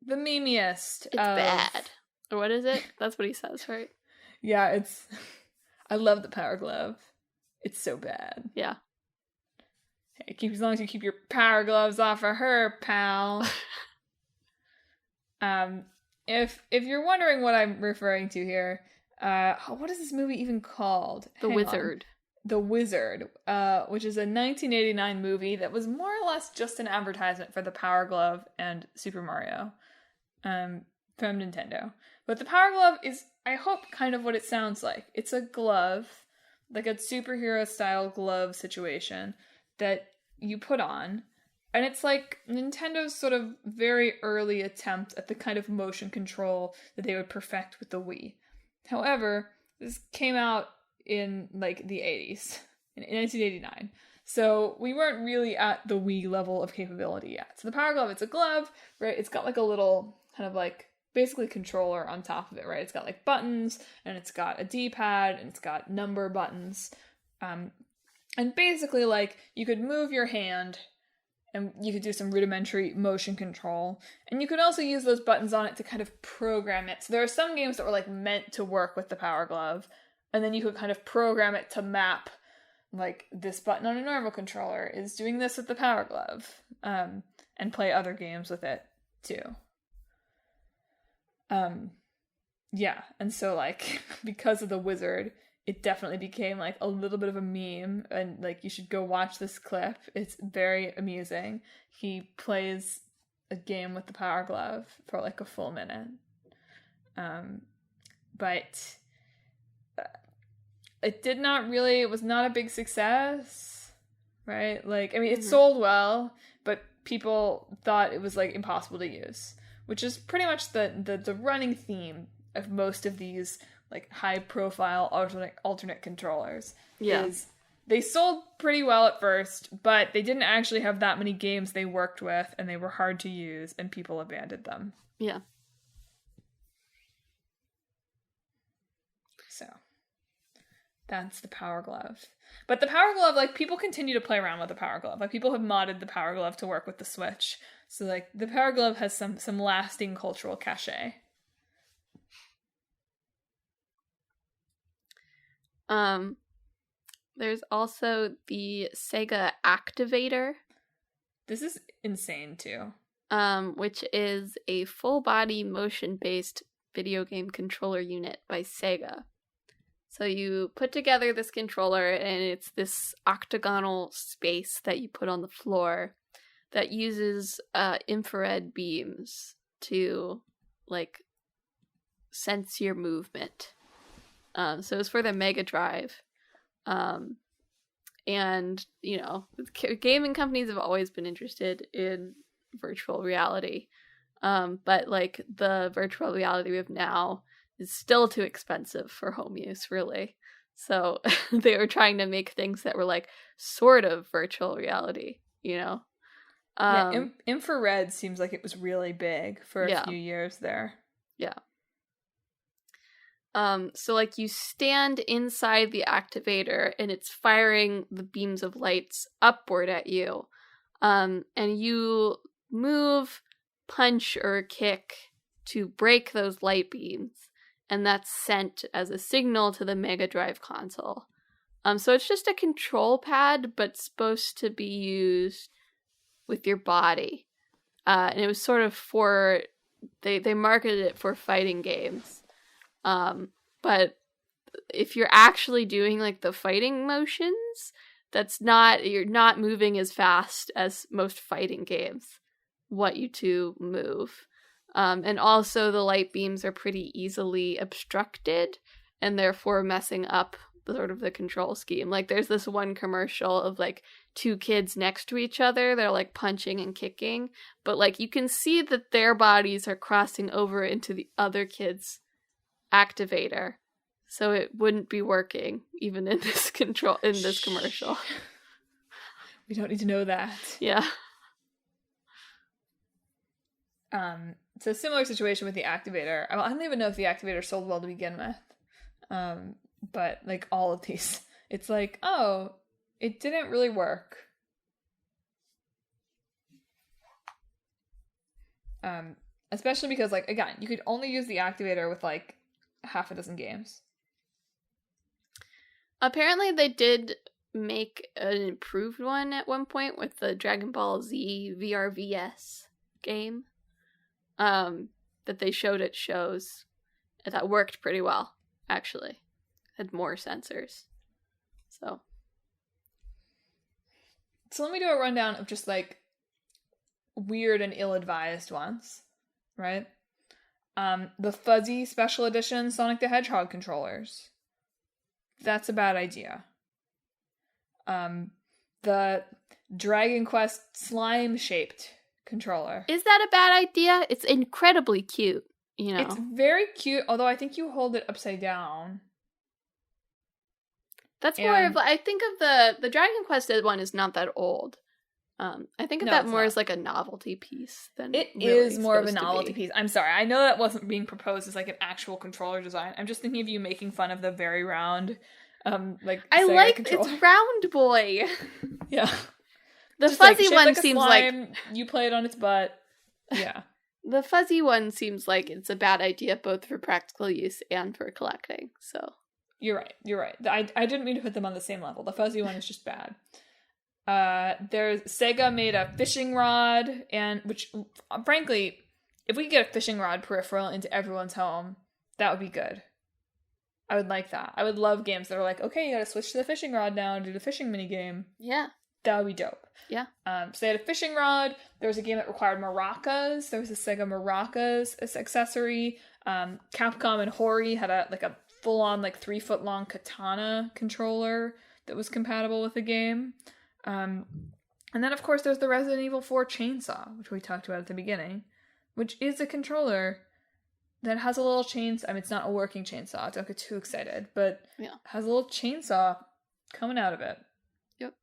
The memeiest. It's bad. Or what is it? That's what he says, right? Yeah, it's... I love the PowerGlove. It's so bad. Yeah. Hey, as long as you keep your power gloves off of her, pal. If you're wondering what I'm referring to here... what is this movie even called? The Wizard. The Wizard, which is a 1989 movie that was more or less just an advertisement for the Power Glove and Super Mario, from Nintendo. But the Power Glove is, I hope, kind of what it sounds like. It's a glove, like a superhero-style glove situation that you put on, and it's like Nintendo's sort of very early attempt at the kind of motion control that they would perfect with the Wii. However, this came out in like the 80s, in 1989. So we weren't really at the Wii level of capability yet. So the Power Glove, it's a glove, right? It's got like a little kind of like basically controller on top of it, right? It's got like buttons, and it's got a D-pad, and it's got number buttons. And basically like you could move your hand and you could do some rudimentary motion control. And you could also use those buttons on it to kind of program it. So there are some games that were like meant to work with the Power Glove. And then you could kind of program it to map like this button on a normal controller is doing this with the Power Glove. And play other games with it too. Yeah. And so like because of the Wizard, it definitely became like a little bit of a meme, and like you should go watch this clip. It's very amusing. He plays a game with the Power Glove for like a full minute. But it was not a big success, right? Like, I mean, it sold well, but people thought it was like impossible to use, which is pretty much the running theme of most of these like high profile alternate controllers. Yeah. Is they sold pretty well at first, but they didn't actually have that many games they worked with, and they were hard to use, and people abandoned them. Yeah. So that's the Power Glove. But the Power Glove, like, people continue to play around with the Power Glove. Like, people have modded the Power Glove to work with the Switch. So, like, the Power Glove has some lasting cultural cachet. There's also the Sega Activator. This is insane too. Which is a full-body motion-based video game controller unit by Sega. So you put together this controller, and it's this octagonal space that you put on the floor that uses infrared beams to, like, sense your movement. So it's for the Mega Drive. And, you know, gaming companies have always been interested in virtual reality. But, like, the virtual reality we have now is still too expensive for home use, really. So they were trying to make things that were, like, sort of virtual reality, you know? Yeah, infrared seems like it was really big for a few years there. Yeah. So, like, you stand inside the activator, and it's firing the beams of lights upward at you. And you move, punch, or kick to break those light beams. And that's sent as a signal to the Mega Drive console. So it's just a control pad, but supposed to be used with your body. And it was sort of for... They marketed it for fighting games. But if you're actually doing, like, the fighting motions, you're not moving as fast as most fighting games want you to move. And also the light beams are pretty easily obstructed and therefore messing up the control scheme. Like, there's this one commercial of, like, two kids next to each other. They're, like, punching and kicking. But, like, you can see that their bodies are crossing over into the other kid's activator. So it wouldn't be working even in this commercial. We don't need to know that. Yeah. It's a similar situation with the activator. I don't even know if the activator sold well to begin with. But, like, all of these, it's like, oh, it didn't really work. Especially because, like, again, you could only use the activator with, like, half a dozen games. Apparently they did make an improved one at one point with the Dragon Ball Z VRVS game. That they showed at shows. That worked pretty well, actually. Had more sensors. So let me do a rundown of just, like, weird and ill-advised ones, right? The fuzzy special edition Sonic the Hedgehog controllers. That's a bad idea. The Dragon Quest slime-shaped controller. Is that a bad idea? It's incredibly cute, you know. It's very cute, although I think you hold it upside down. That's more of, I think of the Dragon Quest one is not that old. I think of that more as, like, a novelty piece than it really is more of a novelty piece. I'm sorry, I know that wasn't being proposed as, like, an actual controller design. I'm just thinking of you making fun of the very round, like, I Sega like controller. It's round boy. Yeah, the just, fuzzy like, one like seems slime, like you play it on its butt. Yeah, the fuzzy one seems like it's a bad idea both for practical use and for collecting. So you're right. I didn't mean to put them on the same level. The fuzzy one is just bad. Sega made a fishing rod, and which, frankly, if we could get a fishing rod peripheral into everyone's home, that would be good. I would like that. I would love games that are like, okay, you gotta switch to the fishing rod now and do the fishing minigame. Yeah. That would be dope. Yeah. So they had a fishing rod. There was a game that required maracas. There was a Sega maracas accessory. Capcom and Hori had a full-on, like, 3-foot-long katana controller that was compatible with the game. And then, of course, there's the Resident Evil 4 chainsaw, which we talked about at the beginning, which is a controller that has a little chainsaw. I mean, it's not a working chainsaw. Don't get too excited, but yeah, has a little chainsaw coming out of it. Yep.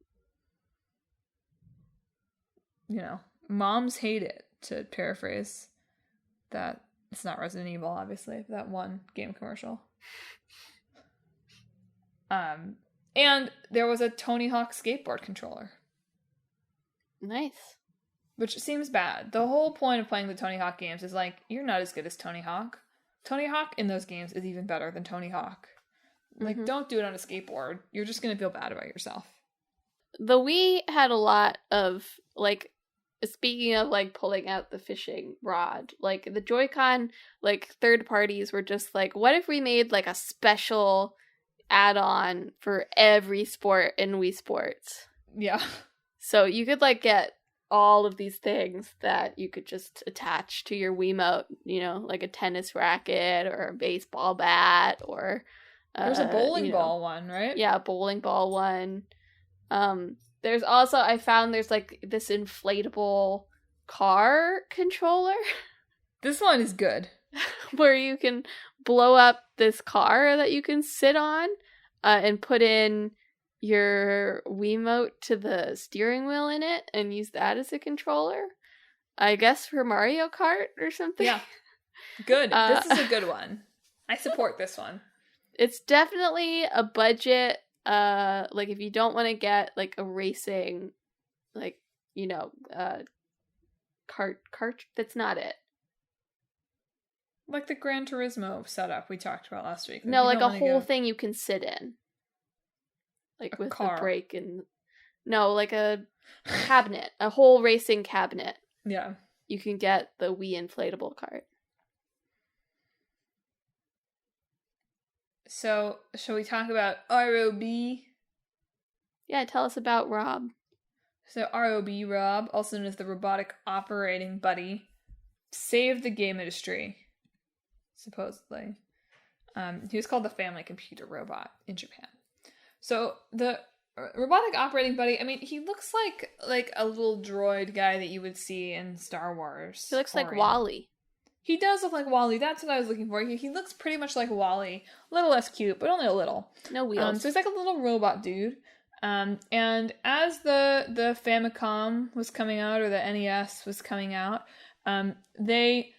You know, moms hate it, to paraphrase that. It's not Resident Evil, obviously, that one game commercial. And there was a Tony Hawk skateboard controller. Nice. Which seems bad. The whole point of playing the Tony Hawk games is, like, you're not as good as Tony Hawk. Tony Hawk in those games is even better than Tony Hawk. Like, don't do it on a skateboard. You're just going to feel bad about yourself. The Wii had a lot of, like, speaking of, like, pulling out the fishing rod, like, the Joy-Con, like, third parties were just like, what if we made, like, a special add-on for every sport in Wii Sports? Yeah. So you could, like, get all of these things that you could just attach to your Wiimote, you know, like a tennis racket or a baseball bat or... There's a bowling ball one, right? Yeah, a bowling ball one. There's also, I found there's like this inflatable car controller. This one is good. Where you can blow up this car that you can sit on and put in your Wiimote to the steering wheel in it and use that as a controller. I guess for Mario Kart or something. Yeah. Good. This is a good one. I support this one. It's definitely a budget, like if you don't want to get like a racing, like, you know, cart, that's not it. Like the Gran Turismo setup we talked about last week. No, like a whole thing you can sit in. Like with car. the brake and... No, like a cabinet. A whole racing cabinet. Yeah. You can get the Wii inflatable cart. So, shall we talk about R.O.B? Yeah, tell us about R.O.B. So, R.O.B, Rob, also known as the Robotic Operating Buddy, saved the game industry, supposedly. He was called the Family Computer Robot in Japan. So, the Robotic Operating Buddy, I mean, he looks like a little droid guy that you would see in Star Wars. He looks like WALL-E. He does look like WALL-E. That's what I was looking for. He looks pretty much like WALL-E. A little less cute, but only a little. No wheels. So he's like a little robot dude. And as the Famicom was coming out, or the NES was coming out, they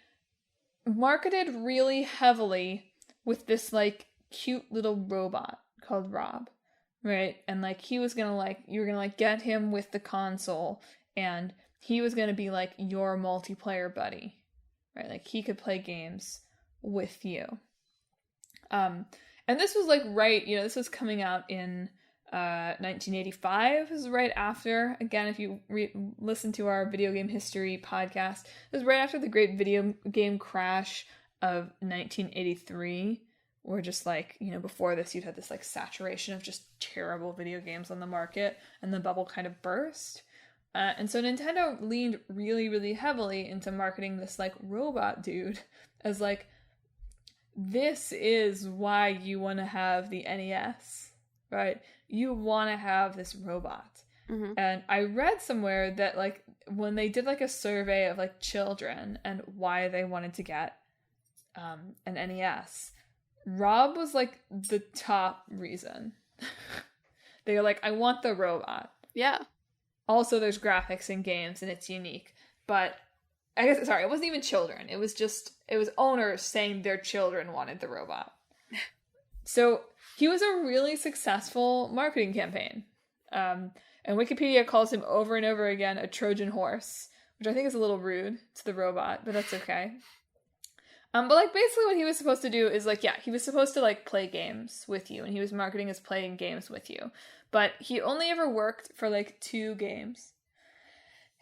marketed really heavily with this like cute little robot called R.O.B, right? And like he was gonna you were gonna get him with the console, and he was gonna be like your multiplayer buddy. Right, like he could play games with you. And this was like this was coming out in 1985. This was right after, again, if you listen to our video game history podcast, it was right after the great video game crash of 1983, where just like, before this you'd had this like saturation of just terrible video games on the market, and the bubble kind of burst. And so Nintendo leaned really, really heavily into marketing this, like, robot dude as, like, this is why you want to have the NES, right? You want to have this robot. Mm-hmm. And I read somewhere that, like, when they did, like, a survey of, like, children and why they wanted to get an NES, R.O.B was, like, the top reason. They were like, I want the robot. Yeah. Also, there's graphics in games, and it's unique. But, I guess, sorry, it wasn't even children. It was owners saying their children wanted the robot. So, he was a really successful marketing campaign. And Wikipedia calls him over and over again a Trojan horse, which I think is a little rude to the robot, but that's okay. But, like, basically what he was supposed to do is, like, yeah, he was supposed to, like, play games with you, and he was marketing as playing games with you. But he only ever worked for, like, 2 games.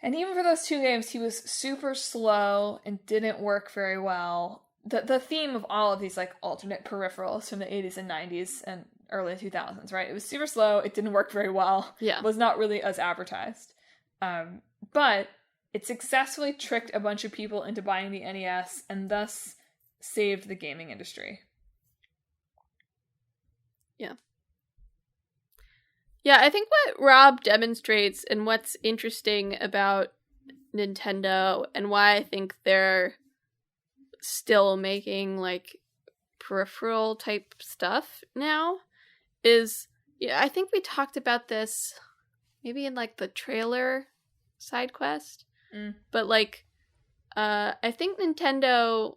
And even for those 2 games, he was super slow and didn't work very well. The theme of all of these, like, alternate peripherals from the 80s and 90s and early 2000s, right? It was super slow, it didn't work very well. Yeah. It was not really as advertised. But it successfully tricked a bunch of people into buying the NES, and thus saved the gaming industry. Yeah. Yeah, I think what R.O.B demonstrates, and what's interesting about Nintendo, and why I think they're still making, like, peripheral type stuff now, is, I think we talked about this maybe in, like, the trailer side quest, but, like, I think Nintendo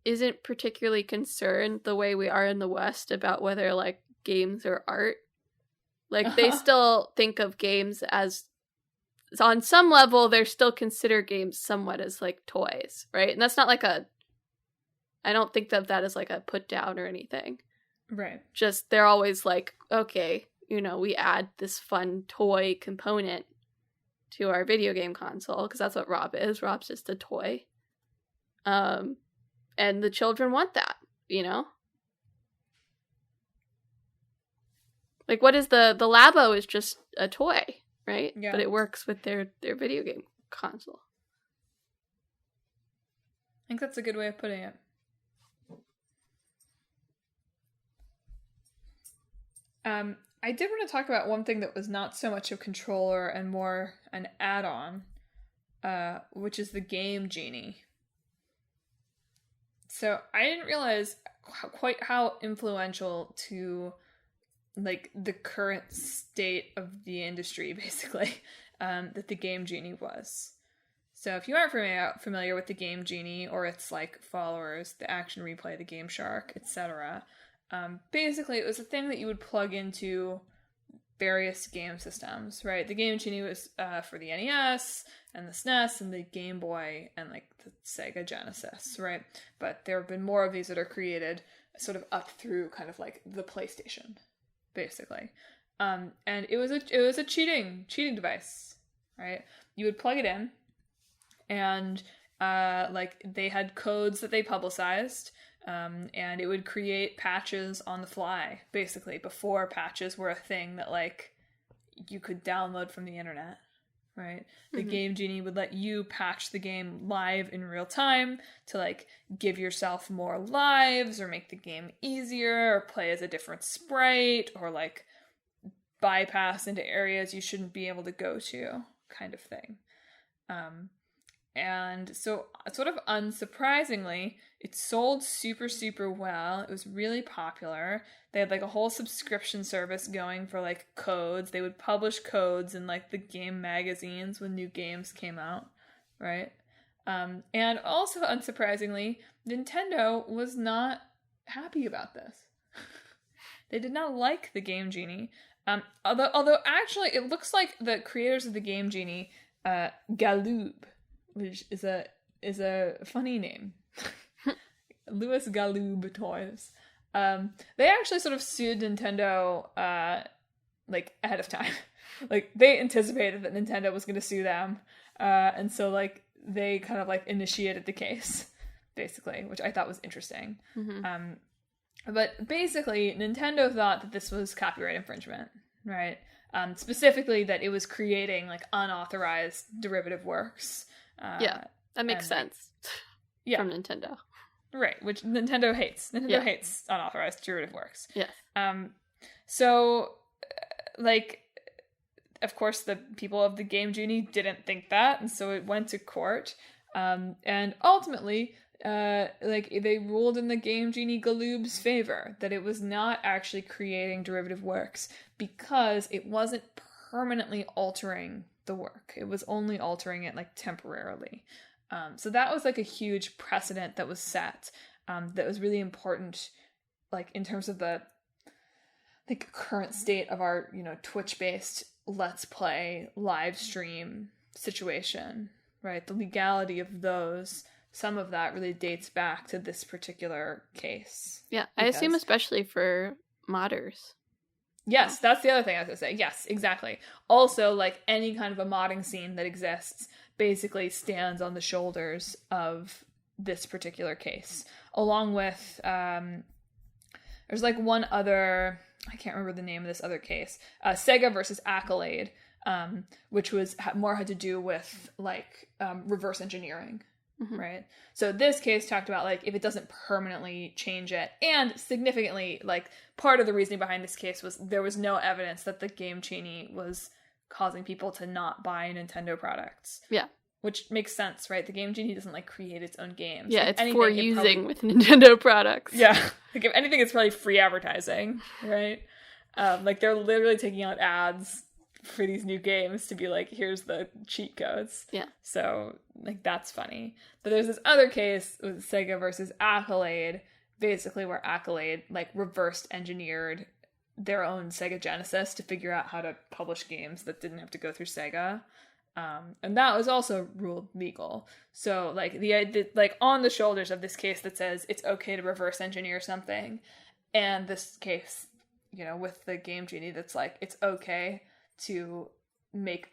isn't particularly concerned the way we are in the West about whether, like, games are art. Like, they still think of games as, on some level, they're still consider games somewhat as, like, toys, right? And that's not like I don't think of that as, like, a put down or anything. Right. Just they're always like, okay, we add this fun toy component to our video game console, because that's what R.O.B is. R.O.B's just a toy. And the children want that, Like, what is the Labo is just a toy, right? Yeah. But it works with their video game console. I think that's a good way of putting it. I did want to talk about one thing that was not so much a controller and more an add-on, which is the Game Genie. So I didn't realize quite how influential to like the current state of the industry, basically, that the Game Genie was. So if you aren't familiar with the Game Genie or its like followers, the Action Replay, the Game Shark, etc., basically it was a thing that you would plug into various game systems, right? The Game Genie was for the NES and the SNES and the Game Boy and like the Sega Genesis, right? But there have been more of these that are created sort of up through kind of like the PlayStation, basically. And it was a cheating device, right? You would plug it in, and like they had codes that they publicized, and it would create patches on the fly, basically, before patches were a thing that like you could download from the internet, right? The Game Genie would let you patch the game live in real time to like give yourself more lives or make the game easier or play as a different sprite or like bypass into areas you shouldn't be able to go to, kind of thing. And so, sort of unsurprisingly, it sold super, super well. It was really popular. They had like a whole subscription service going for like codes. They would publish codes in like the game magazines when new games came out, right? And also, unsurprisingly, Nintendo was not happy about this. They did not like the Game Genie. Although actually, it looks like the creators of the Game Genie, Galoob, which is a funny name. Louis Galoob Toys. They actually sort of sued Nintendo like ahead of time. Like they anticipated that Nintendo was going to sue them, and so like they kind of like initiated the case, basically, which I thought was interesting. But basically, Nintendo thought that this was copyright infringement, right? Specifically that it was creating like unauthorized derivative works. Yeah, that makes sense. Yeah. From Nintendo. Right, which Nintendo hates. Nintendo hates unauthorized derivative works. Yes. So, like, of course, the people of the Game Genie didn't think that, and so it went to court. And ultimately, like, they ruled in the Game Genie Galoob's favor that it was not actually creating derivative works because it wasn't permanently altering the work. It was only altering it like temporarily. So that was like a huge precedent that was set, that was really important, like in terms of the like current state of our, Twitch-based Let's Play live stream situation, right? The legality of those, some of that really dates back to this particular case. Yeah, I assume especially for modders. Yes, that's the other thing I was going to say. Yes, exactly. Also, like, any kind of a modding scene that exists basically stands on the shoulders of this particular case. Along with, there's, like, one other, I can't remember the name of this other case, Sega versus Accolade, which had to do with, like, reverse engineering. Right? So this case talked about, like, if it doesn't permanently change it, and significantly, like, part of the reasoning behind this case was there was no evidence that the Game Genie was causing people to not buy Nintendo products. Yeah. Which makes sense, right? The Game Genie doesn't, like, create its own games. Yeah, it's for using with Nintendo products. Yeah. Like, if anything, it's probably free advertising, right? Like, they're literally taking out ads for these new games to be like, here's the cheat codes. Yeah. So, like, that's funny. But there's this other case with Sega versus Accolade, basically where Accolade, like, reversed engineered their own Sega Genesis to figure out how to publish games that didn't have to go through Sega. And that was also ruled legal. So, like, the on the shoulders of this case that says it's okay to reverse engineer something, And this case, with the Game Genie, that's like, it's okay to make,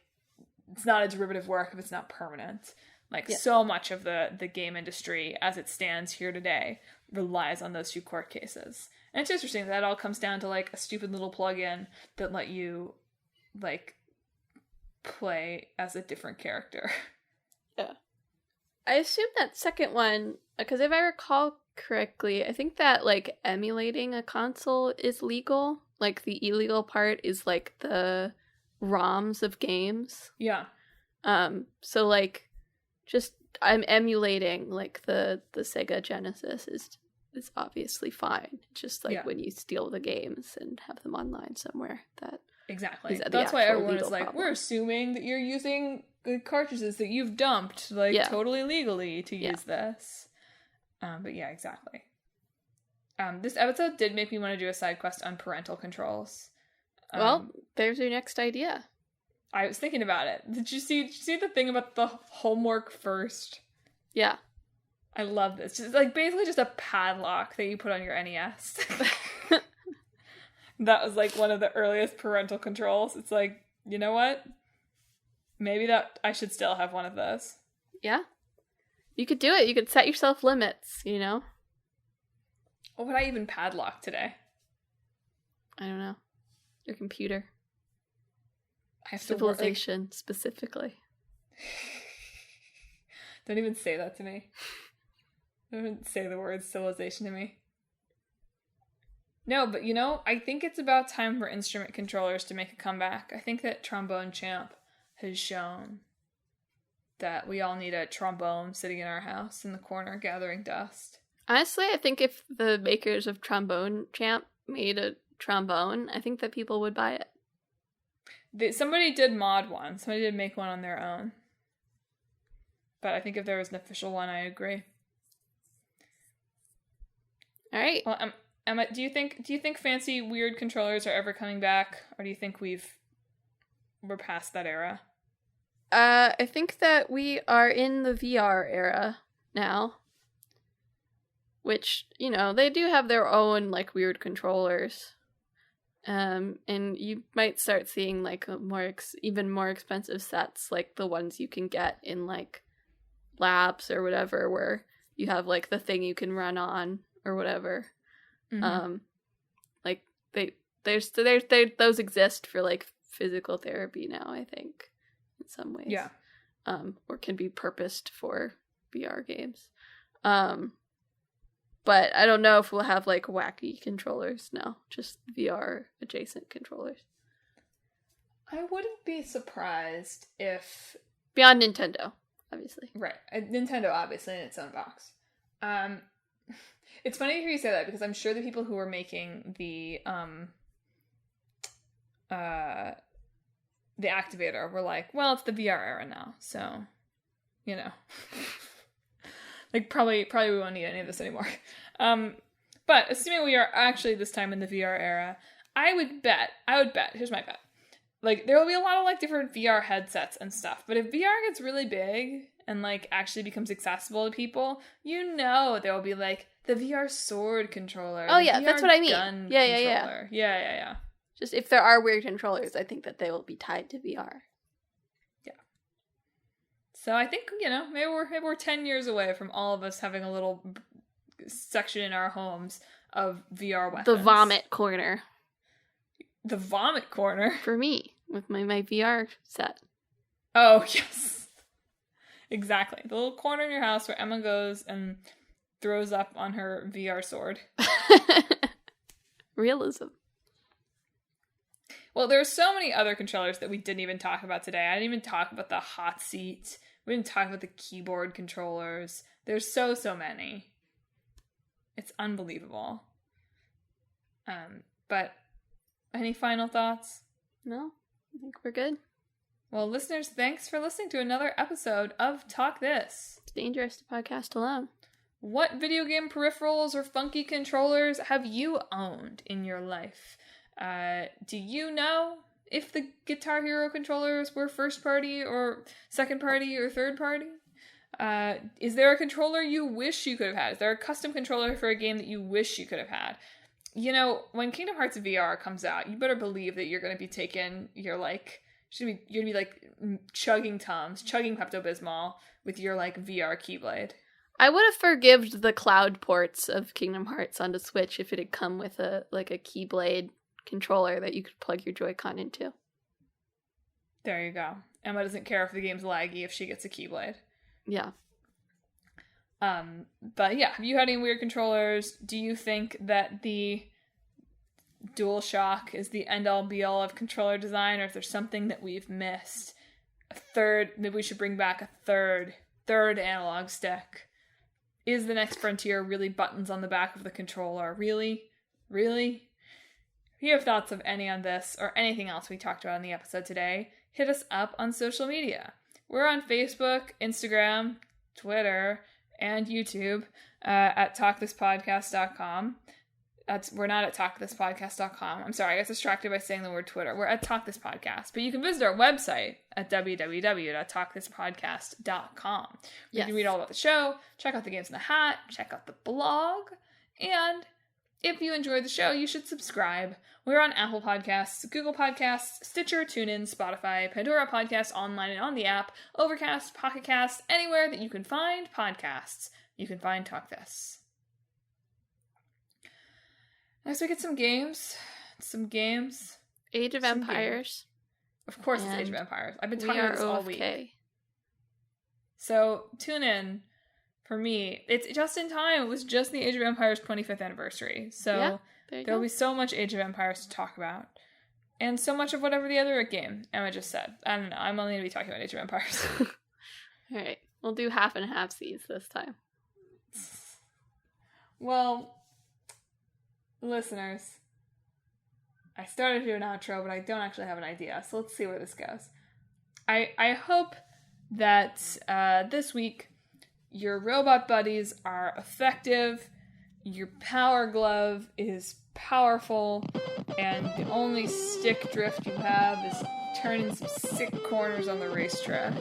it's not a derivative work if it's not permanent. Like, so much of the game industry, as it stands here today, relies on those two court cases. And it's interesting that all comes down to, like, a stupid little plugin that let you, like, play as a different character. Yeah. I assume that second one, because if I recall correctly, I think that, like, emulating a console is legal. Like, the illegal part is, like, the ROMs of games. Yeah. So, like, just I'm emulating, like, the Sega Genesis is obviously fine. Just like when you steal the games and have them online somewhere, that exactly. That's why everyone is like, we're assuming that you're using the cartridges that you've dumped, like, totally legally to use this. But yeah, exactly. This episode did make me want to do a side quest on parental controls. Well, there's your next idea. I was thinking about it. Did you see the thing about the homework first? Yeah. I love this. Just like basically just a padlock that you put on your NES. That was like one of the earliest parental controls. It's like, you know what? Maybe that I should still have one of those. Yeah. You could do it. You could set yourself limits, What would I even padlock today? I don't know. Your computer. I have Civilization, specifically. Don't even say that to me. Don't even say the word civilization to me. No, but I think it's about time for instrument controllers to make a comeback. I think that Trombone Champ has shown that we all need a trombone sitting in our house in the corner gathering dust. Honestly, I think if the makers of Trombone Champ made a trombone, I think that people would buy it. Somebody did mod one. Somebody did make one on their own. But I think if there was an official one, I agree. All right. Well, Emma, do you think fancy weird controllers are ever coming back, or do you think we're past that era? I think that we are in the VR era now. Which, they do have their own, like, weird controllers. And you might start seeing, like, even more expensive sets, like the ones you can get in, like, labs or whatever, where you have, like, the thing you can run on or whatever. Mm-hmm. Like, those exist for, like, physical therapy now, I think, in some ways. Yeah. Or can be purposed for VR games. But I don't know if we'll have, like, wacky controllers now. Just VR-adjacent controllers. I wouldn't be surprised if... Beyond Nintendo, obviously. Right. Nintendo, obviously, in its own box. It's funny to hear you say that, because I'm sure the people who were making the activator were like, well, it's the VR era now, so, like, probably we won't need any of this anymore. But assuming we are actually this time in the VR era, I would bet, here's my bet. Like, there will be a lot of, like, different VR headsets and stuff, but if VR gets really big and, like, actually becomes accessible to people, there will be, like, the VR sword controller. Oh, yeah, that's what I mean. Yeah. Just if there are weird controllers, I think that they will be tied to VR. So I think, maybe we're 10 years away from all of us having a little section in our homes of VR weapons. The vomit corner. The vomit corner? For me, with my VR set. Oh, yes. Exactly. The little corner in your house where Emma goes and throws up on her VR sword. Realism. Well, there are so many other controllers that we didn't even talk about today. I didn't even talk about the hot seat. We didn't talk about the keyboard controllers. There's so many. It's unbelievable. But any final thoughts? No, I think we're good. Well, listeners, thanks for listening to another episode of Talk This. It's dangerous to podcast alone. What video game peripherals or funky controllers have you owned in your life? Do you know if the Guitar Hero controllers were first party or second party or third party? Is there a controller you wish you could have had? Is there a custom controller for a game that you wish you could have had? when Kingdom Hearts VR comes out, you better believe that you're going to be taking your, like, you're going to be, like, chugging Tums, chugging Pepto-Bismol with your, like, VR Keyblade. I would have forgived the cloud ports of Kingdom Hearts onto Switch if it had come with a Keyblade controller that you could plug your Joy-Con into. There you go. Emma doesn't care if the game's laggy if she gets a Keyblade. Yeah. But yeah, have you had any weird controllers? Do you think that the DualShock is the end-all be-all of controller design, or if there's something that we've missed? Maybe we should bring back a third analog stick. Is the next frontier really buttons on the back of the controller? Really? Really? If you have thoughts of any on this, or anything else we talked about in the episode today, hit us up on social media. We're on Facebook, Instagram, Twitter, and YouTube at talkthispodcast.com. We're not at talkthispodcast.com. I'm sorry, I got distracted by saying the word Twitter. We're at Talk This Podcast. But you can visit our website at www.talkthispodcast.com. You can read all about the show, check out the games in the hat, check out the blog, and if you enjoyed the show, you should subscribe. We're on Apple Podcasts, Google Podcasts, Stitcher, TuneIn, Spotify, Pandora Podcasts, online and on the app, Overcast, Pocket Cast, anywhere that you can find podcasts, you can find Talk This. Next we get some games. Age of Empires. Of course it's Age of Empires. I've been talking about this all week. So tune in. For me, it's just in time. It was just the Age of Empires 25th anniversary. So there'll be so much Age of Empires to talk about. And so much of whatever the other game Emma just said. I don't know. I'm only going to be talking about Age of Empires. Alright. We'll do half and half-seas this time. Well, listeners, I started to do an outro, but I don't actually have an idea. So let's see where this goes. I hope that this week your robot buddies are effective, your PowerGlove is powerful, and the only stick drift you have is turning some sick corners on the racetrack.